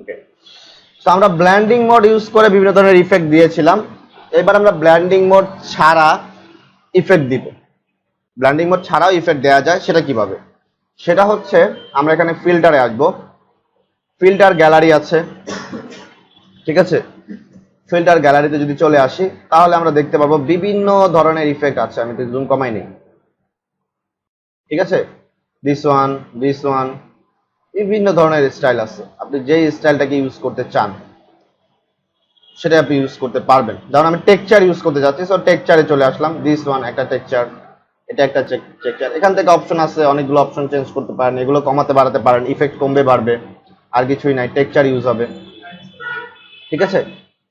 ওকে, তো আমরা blending mode use করে বিভিন্ন ধরনের ইফেক্ট দিয়েছিলাম। এবার আমরা ব্লেন্ডিং মোড ছাড়া ইফেক্ট দিব। ব্লেন্ডিং মোড ছাড়াও ইফেক্ট দেওয়া যায়, সেটা কিভাবে? সেটা হচ্ছে আমরা এখানে ফিল্টারে আসবো, ফিল্টার গ্যালারি আছে, ঠিক আছে? ফিল্টার গ্যালারিতে যদি চলে আসি তাহলে আমরা দেখতে পাবো বিভিন্ন ধরনের ইফেক্ট আছে। আমি তো জুম কমাই নেই, ঠিক আছে? দিস ওয়ান, বিভিন্ন ধরনের স্টাইল আছে। আপনি যেই স্টাইলটাকে ইউজ করতে চান সেটা আপনি ইউজ করতে পারবেন। যেমন আমি টেক্সচার ইউজ করতে যাচ্ছি, সো টেক্সচারে চলে আসলাম। দিস ওয়ান একটা টেক্সচার, এটা একটা টেক্সচার। এখান থেকে অপশন আছে, অনেকগুলো অপশন চেঞ্জ করতে পারেন, এগুলো কমাতে বাড়াতে পারেন, ইফেক্ট কমবে বাড়বে, আর কিছুই নাই, টেক্সচার ইউজ হবে, ঠিক আছে?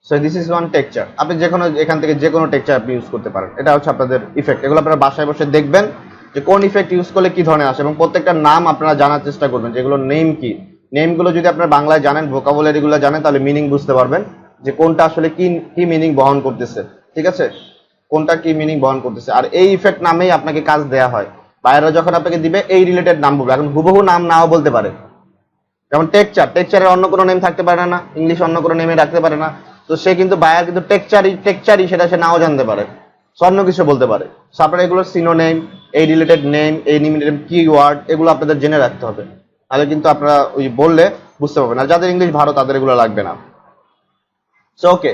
So this is one texture. আপনি যে কোনো এখান থেকে যে কোনো টেক্সচার আপনি ইউজ করতে পারেন। এটা হচ্ছে আপনাদের ইফেক্ট। এগুলো আপনারা বাসায় বসে দেখবেন যে কোন ইফেক্ট ইউজ করলে কি ধরনের আসে, এবং প্রত্যেকটার নাম আপনারা জানার চেষ্টা করবেন, যেগুলো নেম কি। নেমগুলো যদি আপনারা বাংলায় জানেন, ভোকাবুলারিগুলো জানেন, তাহলে মিনিং বুঝতে পারবেন যে কোনটা আসলে কি কি মিনিং বহন করতেছে, ঠিক আছে? কোনটা কি মিনিং বহন করতেছে। আর এই ইফেক্ট নামেই আপনাকে কাজ দেয়া হয়। বাইরে যখন আপনাকে দিবে এই রিলেটেড নাম বলবে। এখন হুবহু নাম নাও বলতে পারে। যেমন টেক্সচারের অন্য কোনো নেম থাকতে পারে না, ইংলিশ অন্য কোনো নেমে রাখতে পারে না। তো সে কিন্তু বায়ার কিন্তু টেক্সচারই সেটা সে নাও জানতে পারে, অন্য কিছু বলতে পারে। সো আপনারা এগুলো সিনোনেম, এই রিলেটেড নেম, এই রিলেটেড কিওয়ার্ড, এগুলো আপনাদের জেনে রাখতে হবে। তাহলে কিন্তু আপনারা ওই বললে বুঝতে পারবেন। আর যাদের ইংলিশ ভালো তাদের এগুলো লাগবে না। সো ওকে,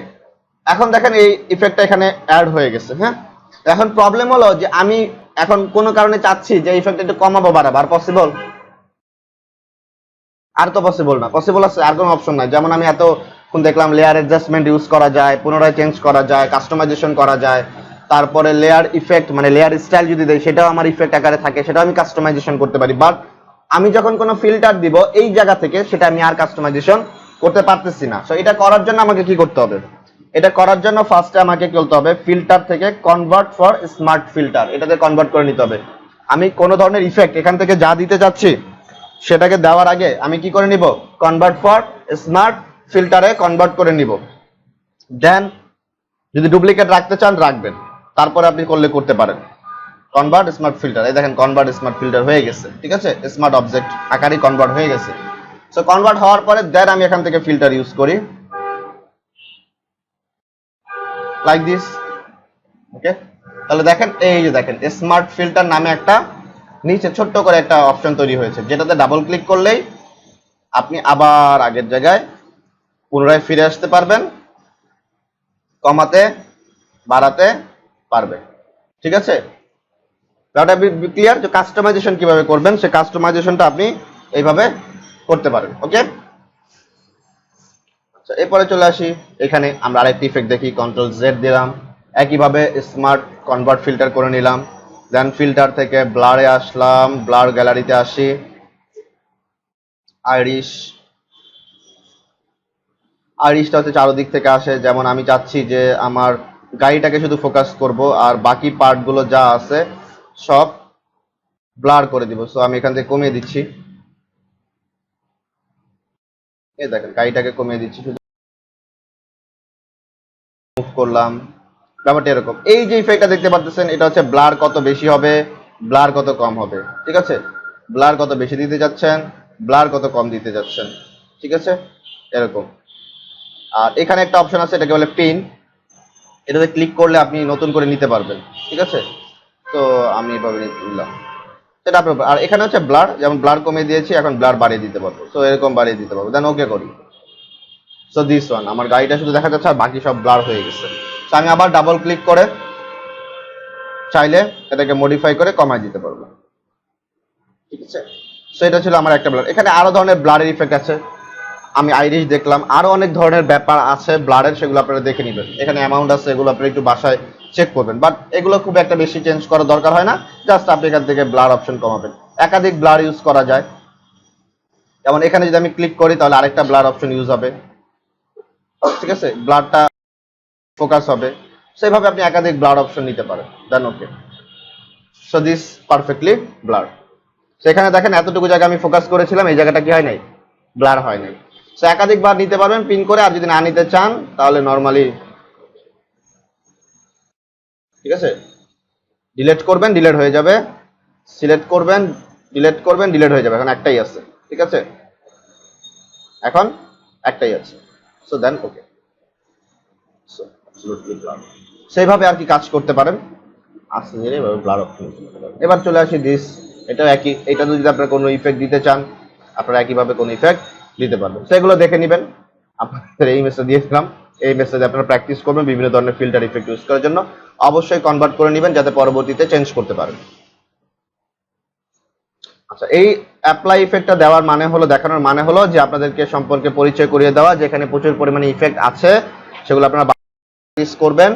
এখন দেখেন এই ইফেক্টটা এখানে অ্যাড হয়ে গেছে। হ্যাঁ, এখন প্রবলেম হলো যে আমি এখন কোনো কারণে চাচ্ছি যে ইফেক্ট একটু কমাবো বাড়াবো, আর পসিবল? আর তো পসিবল না। পসিবল আছে, আর কোনো অপশন নাই। যেমন আমি এতক্ষণ দেখলাম লেয়ার অ্যাডজাস্টমেন্ট ইউজ করা যায়, পুনরায় চেঞ্জ করা যায়, কাস্টমাইজেশন করা যায়, তারপরে লেয়ার ইফেক্ট মানে লেয়ার স্টাইল যদি দেয় সেটাও আমার ইফেক্ট আকারে থাকে, সেটাও আমি কাস্টমাইজেশন করতে পারি। বাট আমি যখন কোনো ফিল্টার দিব এই জায়গা থেকে, সেটা আমি আর কাস্টমাইজেশন করতে পারতেছি না। সো এটা করার জন্য আমাকে কি করতে হবে? এটা করার জন্য ফার্স্টে আমাকে কি করতে হবে? ফিল্টার থেকে কনভার্ট ফর স্মার্ট ফিল্টার, এটাতে কনভার্ট করে নিতে হবে। আমি কোনো ধরনের ইফেক্ট এখান থেকে যা দিতে চাচ্ছি সেটাকে দেওয়ার আগে আমি কি করে নিব? কনভার্ট ফর স্মার্ট ফিল্টারে কনভার্ট করে নিব। দেন যদি ডুপ্লিকেট রাখতে চান রাখবেন, তারপরে আপনি করলে করতে পারেন। কনভার্ট স্মার্ট ফিল্টার, এই দেখেন কনভার্ট স্মার্ট ফিল্টার হয়ে গেছে, ঠিক আছে? স্মার্ট অবজেক্ট আকারে কনভার্ট হয়ে গেছে। সো কনভার্ট হওয়ার পরে দেন আমি এখান থেকে ফিল্টার ইউজ করি লাইক দিস। ওকে, তাহলে দেখেন এই যে দেখেন স্মার্ট ফিল্টার নামে একটা নিচে ছোট্ট করে একটা অপশন তৈরি হয়েছে, যেটাতে ডাবল ক্লিক করলেই আপনি আবার আগের জায়গায় পুনরায় ফিরে আসতে পারবেন, কমাতে বাড়াতে পারবেন, ঠিক আছে? ব্যাপারটা ক্লিয়ার? যে কাস্টমাইজেশন কিভাবে করবেন, সে কাস্টমাইজেশনটা আপনি এইভাবে করতে পারেন। ওকে, আচ্ছা এরপরে চলে আসি। এখানে আমরা আরেকটি ইফেক্ট দেখি, কন্ট্রোল জেড দিলাম, একইভাবে স্মার্ট কনভার্ট ফিল্টার করে নিলাম। দেন ফিল্টার থেকে ব্লারে আসলাম, ব্লার গ্যালারিতে আসি, আইরিশ, আইরিশটা হচ্ছে চারদিক থেকে আসে। যেমন আমি চাচ্ছি যে আমার গাড়িটাকে শুধু ফোকাস করব, আর বাকি পার্টগুলো যা আছে সব ব্লার করে দিব। সো আমি এখান থেকে কমিয়ে দিচ্ছি, এই দেখেন গাড়িটাকে কমিয়ে দিচ্ছি, শুধু মুভ করলাম। ব্যাপারটা এরকম। এই যে ইফেক্টটা দেখতে পাচ্ছেন, এটা হচ্ছে ব্লার কত বেশি হবে, ব্লার কত কম হবে, ঠিক আছে? ব্লার কত বেশি দিতে যাচ্ছেন, ব্লার কত কম দিতে যাচ্ছেন, ঠিক আছে? এরকম। আর এখানে একটা অপশন আছে, এটাকে বলে পিন, এটাতে ক্লিক করলে আপনি নতুন করে নিতে পারবেন, ঠিক আছে? তো আমি এভাবে নিলাম, সেটা আপনার। আর এখানে হচ্ছে ব্লার, যেমন ব্লার কমিয়ে দিয়েছি, এখন ব্লার বাড়িয়ে দিতে পারবো। তো এরকম বাড়িয়ে দিতে পারবো, দেন ওকে করি। সো দিস ওয়ান, আমার গাড়িটা শুধু দেখা যাচ্ছে আর বাকি সব ব্লার হয়ে গেছে। তো আমি আবার ডাবল ক্লিক করে চাইলে এটাকে মডিফাই করে কমায় দিতে পারবো, ঠিক আছে? সো এটা ছিল আমার একটা ব্লার। এখানে আরো ধরনের ব্লারের ইফেক্ট আছে, আমি আইরিশ দেখলাম, আরো অনেক ধরনের ব্যাপার আছে ব্লারের, সেগুলো আপনারা দেখে নেবেন। এখানে অ্যামাউন্ট আছে, এগুলো আপনারা একটু বাসায় চেক করবেন। বাট এগুলো খুব একটা বেশি চেঞ্জ করার দরকার হয় না, জাস্ট আপনি এখান থেকে ব্লার অপশন কমাবেন। একাধিক ব্লার ইউজ করা যায়, যেমন এখানে যদি আমি ক্লিক করি তাহলে আরেকটা ব্লার অপশন ইউজ হবে, ঠিক আছে? ব্লারটা ফোকাস হবে। সেইভাবে আপনি একাধিক ব্লার অপশন নিতে পারেন। Then okay. So this perfectly blur. সেখানে দেখেন এতটুকু জায়গা আমি ফোকাস করেছিলাম, এই জায়গাটা কি হয় নাই? ব্লার হয় নাই। সো একাধিকবার নিতে পারবেন পিন করে। আর যদি না নিতে চান তাহলে নর্মালি, ঠিক আছে, ডিলিট করবেন, ডিলিট হয়ে যাবে, সিলেক্ট করবেন, ডিলিট করবেন, ডিলিট হয়ে যাবে। এখন একটাই আছে, ঠিক আছে? এখন একটাই আছে। So then okay. So absolutely blur, সেইভাবে আর কি কাজ করতে পারেন। আসতে ধীরে এভাবে ব্লার অপশন। এবার চলে আসি দিস, এটাও একই, এটা যদি আপনারা কোনো ইফেক্ট দিতে চান আপনারা একইভাবে কোনো ইফেক্ট দিতে পারবেন, সেগুলো দেখে নেবেন। আপনাদের এই মেসেজ দিয়েছিলাম, এই মেসেজে আপনারা প্র্যাকটিস করবেন বিভিন্ন ধরনের ফিল্টার ইফেক্ট ইউজ করার জন্য। অবশ্যই কনভার্ট করে নেবেন যাতে পরবর্তীতে চেঞ্জ করতে পারেন। আচ্ছা, এই অ্যাপ্লাই ইফেক্টটা দেওয়ার মানে হলো, দেখানোর মানে হলো যে আপনাদেরকে সম্পর্কে পরিচয় করিয়ে দেওয়া, যেখানে প্রচুর পরিমাণে ইফেক্ট আছে সেগুলো আপনারা ইউজ করবেন।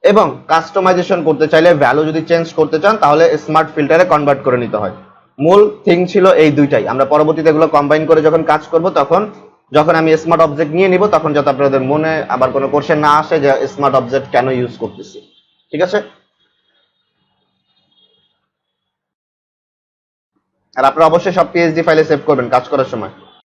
এবং কাস্টমাইজেশন করতে চাইলে, ভ্যালু যদি চেঞ্জ করতে চান তাহলে স্মার্ট ফিল্টারে কনভার্ট করে নিতে হয়। মূল থিং ছিল এই দুইটাই। আমরা পরবর্তীতে এগুলো কম্বাইন করে যখন কাজ করব, তখন যখন আমি স্মার্ট অবজেক্ট নিয়ে নিব তখন যাতে আপনাদের মনে আবার কোনো কোশ্চেন না আসে যে স্মার্ট অবজেক্ট কেন ইউজ করতেছি। ঠিক আছে? আর আপনারা অবশ্যই সব পিএইচডি ফাইলে সেভ করবেন কাজ করার সময়।